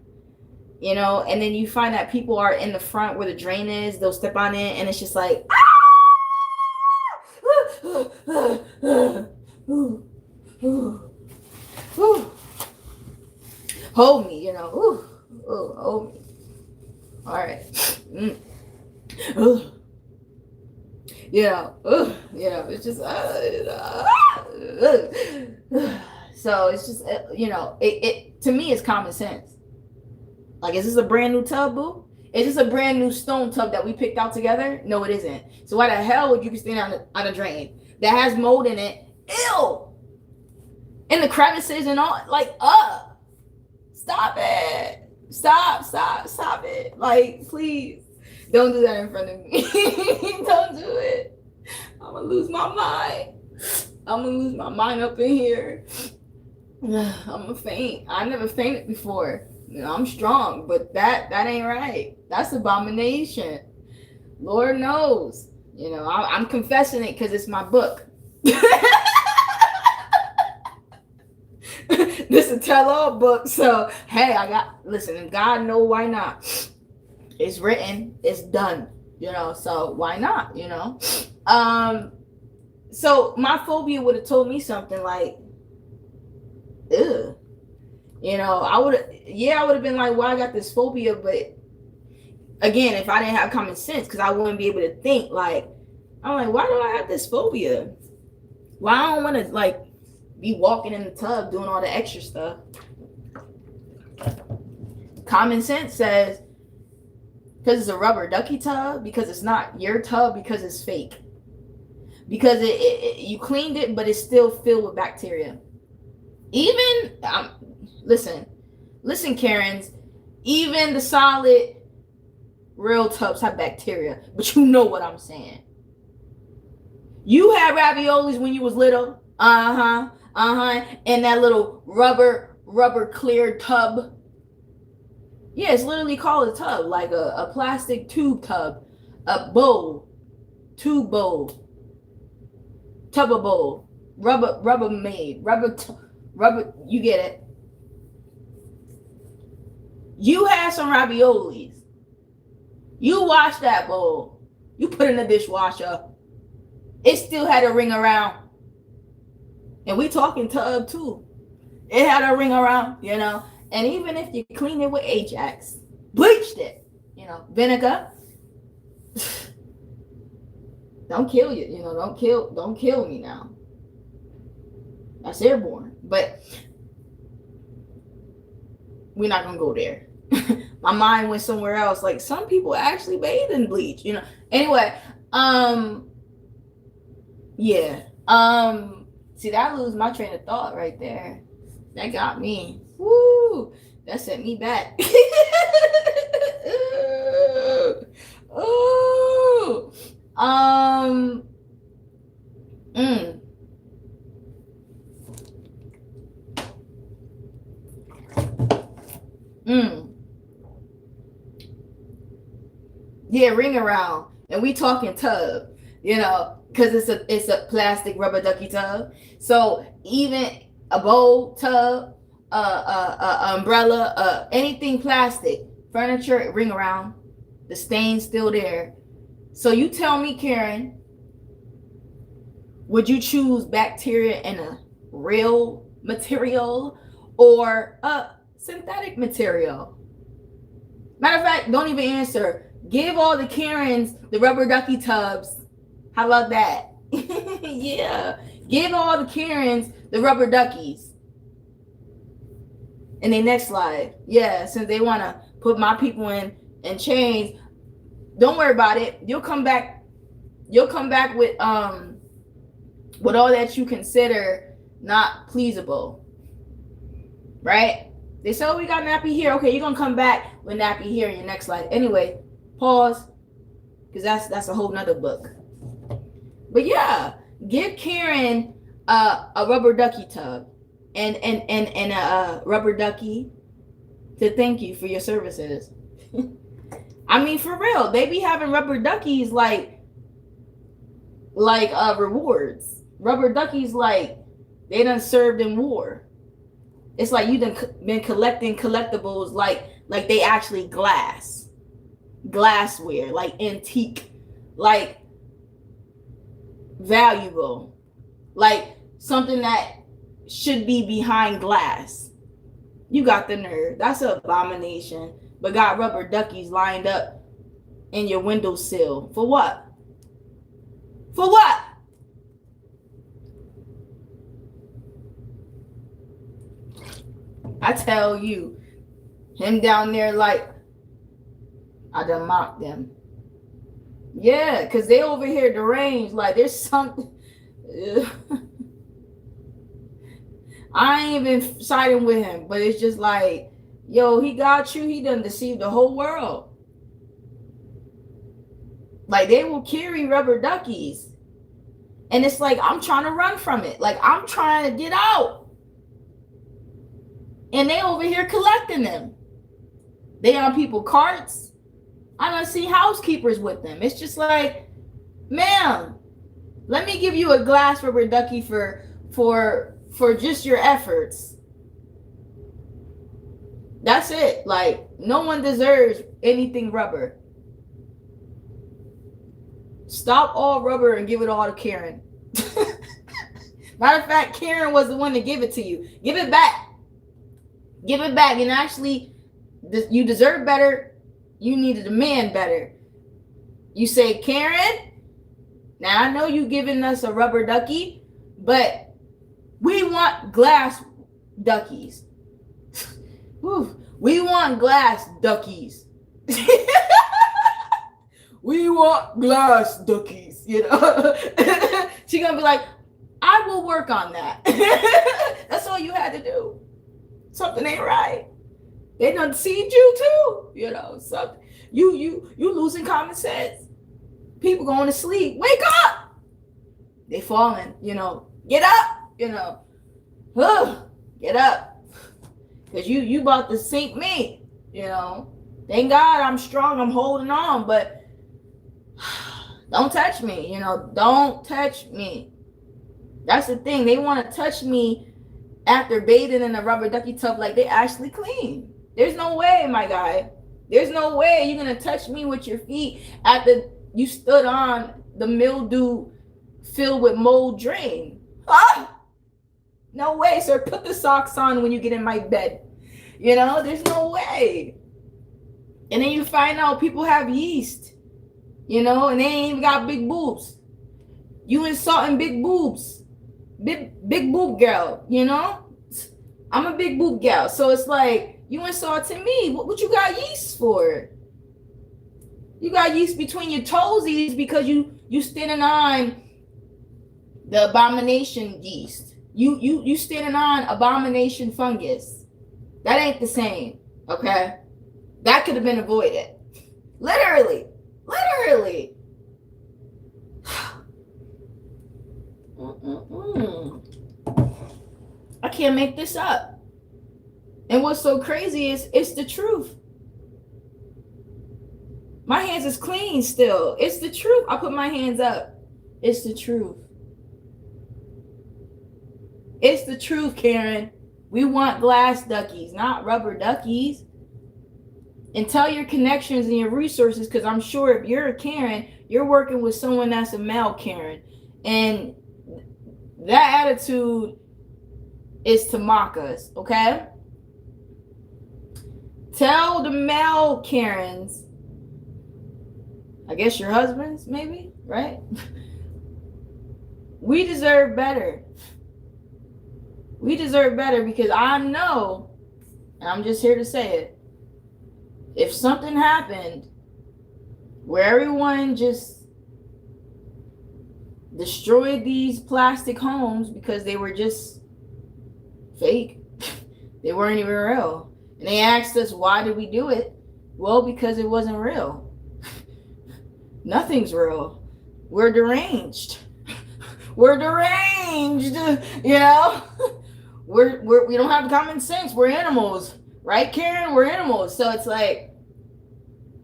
you know. And then you find that people are in the front where the drain is, they'll step on it and it's just like, hold me, you know. Hold me. All right. It's just so it's just, you know, it to me it's common sense. Like, is this a brand new tub, boo? Is this a brand new stone tub that we picked out together? No, it isn't. So why the hell would you stand on a drain that has mold in it? Ew! And the crevices and all, like, stop it. Stop it. Like, please, don't do that in front of me. Don't do it. I'm gonna lose my mind. I'm gonna lose my mind up in here. I'm gonna faint. I never fainted before. I'm strong, but that ain't right. That's abomination. Lord knows. I'm confessing it because it's my book. This is a tell-all book. So hey, listen, and God know why not. It's written, it's done. So why not? So my phobia would have told me something like, ugh. I would have been like, well, I got this phobia, but again, if I didn't have common sense, because I wouldn't be able to think like, I'm like, why do I have this phobia? Why I don't want to like be walking in the tub doing all the extra stuff. Common sense says, because it's a rubber ducky tub, because it's not your tub, because it's fake. Because you cleaned it, but it's still filled with bacteria. Even, listen, Karens, even the solid real tubs have bacteria, but you know what I'm saying. You had raviolis when you was little, in that little rubber clear tub. Yeah, it's literally called a tub, like a plastic tube tub, a bowl, tube bowl, tub of bowl, rubber made, rubber. You get it. You had some raviolis. You washed that bowl. You put it in the dishwasher. It still had a ring around. And we talking tub too. It had a ring around, And even if you clean it with Ajax, bleached it, vinegar, don't kill you, don't kill me now. That's airborne. But we're not gonna go there. My mind went somewhere else. Like some people actually bathe in bleach, Anyway, yeah. See, that lose my train of thought right there. That got me. Woo! That sent me back. Ooh. Yeah, ring around. And we talking tub, because it's a plastic rubber ducky tub. So even a bowl tub, umbrella, anything plastic, furniture, ring around, the stain's still there. So you tell me, Karen, would you choose bacteria in a real material or a synthetic material? Matter of fact, don't even answer. Give all the Karens the rubber ducky tubs. How about that? Yeah. Give all the Karens the rubber duckies. And then next slide. Yeah, since they want to put my people in chains, don't worry about it. You'll come back with all that you consider not pleasable. Right? They say, oh, we got nappy here. Okay, you're going to come back with nappy here in your next slide. Anyway, pause, because that's a whole nother book. But yeah, give Karen a rubber ducky tub and a rubber ducky to thank you for your services. I mean, for real, they be having rubber duckies like rewards. Rubber duckies like they done served in war. It's like you done been collecting collectibles like they actually glassware, like antique, like valuable, like something that should be behind glass. You got the nerve. That's an abomination. But got rubber duckies lined up in your windowsill. For what? For what? I tell you, him down there like, I done mocked them. Yeah, because they over here deranged. Like, there's something. I ain't even siding with him, but it's just like, yo, he got you. He done deceived the whole world. Like, they will carry rubber duckies. And it's like, I'm trying to run from it. Like, I'm trying to get out. And they over here collecting them. They on people's carts. I don't see housekeepers with them. It's just like, ma'am, let me give you a glass rubber ducky for just your efforts. That's it. Like, no one deserves anything rubber. Stop all rubber and give it all to Karen. Matter of fact, Karen was the one to give it to you. Give it back. Give it back. And actually, you deserve better. You need to demand better. You say, Karen, now I know you giving us a rubber ducky, but we want glass duckies. We want glass duckies. We want glass duckies, you know. She's gonna be like, I will work on that. That's all you had to do. Something ain't right. They done deceived you too, you know. Something you losing common sense. People going to sleep. Wake up. They falling, you know. Get up, you know. Get up. Cause you about to sink me, you know. Thank God I'm strong. I'm holding on, but don't touch me, you know. Don't touch me. That's the thing. They want to touch me after bathing in a rubber ducky tub like they actually clean. There's no way, my guy. There's no way you're going to touch me with your feet after you stood on the mildew filled with mold drain. Ah! No way, sir. Put the socks on when you get in my bed. You know, there's no way. And then you find out people have yeast, you know, and they ain't even got big boobs. You insulting big boobs. Big boob girl, you know? I'm a big boob gal. So it's like, you insulting me. What you got yeast for? You got yeast between your toesies because you standing on the abomination yeast. You standing on abomination fungus. That ain't the same, okay? That could have been avoided. Literally. I can't make this up. And what's so crazy is it's the truth. My hands is clean still. It's the truth. I put my hands up. It's the truth. It's the truth, Karen. We want glass duckies, not rubber duckies. And tell your connections and your resources, because I'm sure if you're a Karen, you're working with someone that's a male Karen. And that attitude is to mock us, okay? Tell the male Karens, I guess your husbands, maybe, right? We deserve better. We deserve better, because I know, and I'm just here to say it, if something happened where everyone just destroyed these plastic homes because they were just fake, they weren't even real, and they asked us, why did we do it? Well, because it wasn't real. Nothing's real. We're deranged. We're deranged, you know? We don't have common sense. We're animals. Right, Karen? We're animals. So it's like,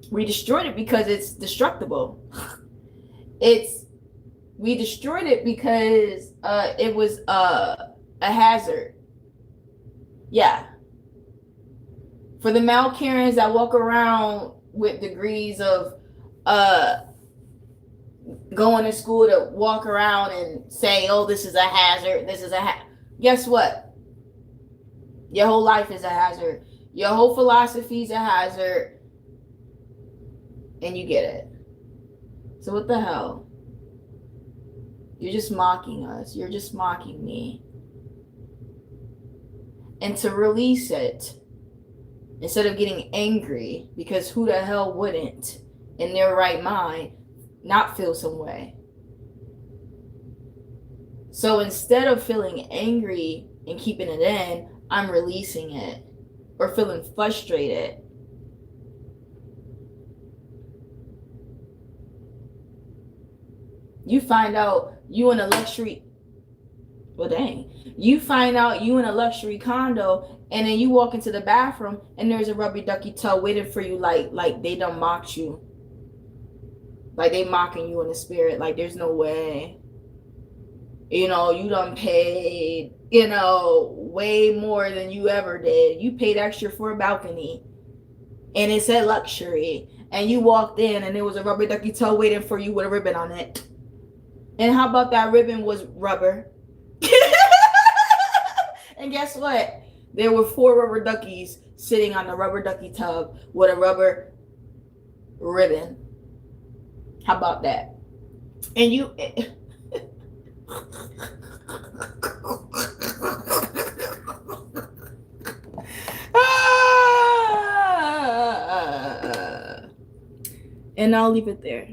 we destroyed it because it's destructible. We destroyed it because it was a hazard. Yeah. For the male Karens that walk around with degrees of going to school to walk around and say, oh, this is a hazard, this is a guess what? Your whole life is a hazard. Your whole philosophy is a hazard. And you get it. So what the hell? You're just mocking us. You're just mocking me. And to release it, instead of getting angry, because who the hell wouldn't, in their right mind, not feel some way? So instead of feeling angry and keeping it in, I'm releasing it, or feeling frustrated. You find out You in a luxury, well, dang. You find out you in a luxury condo, and then you walk into the bathroom, and there's a rubber ducky tub waiting for you, like they done mocked you, like they mocking you in the spirit. Like there's no way, you done paid, way more than you ever did. You paid extra for a balcony, and it said luxury, and you walked in, and there was a rubber ducky tub waiting for you with a ribbon on it. And how about that ribbon was rubber? And guess what? There were 4 rubber duckies sitting on the rubber ducky tub with a rubber ribbon. How about that? And you. And I'll leave it there.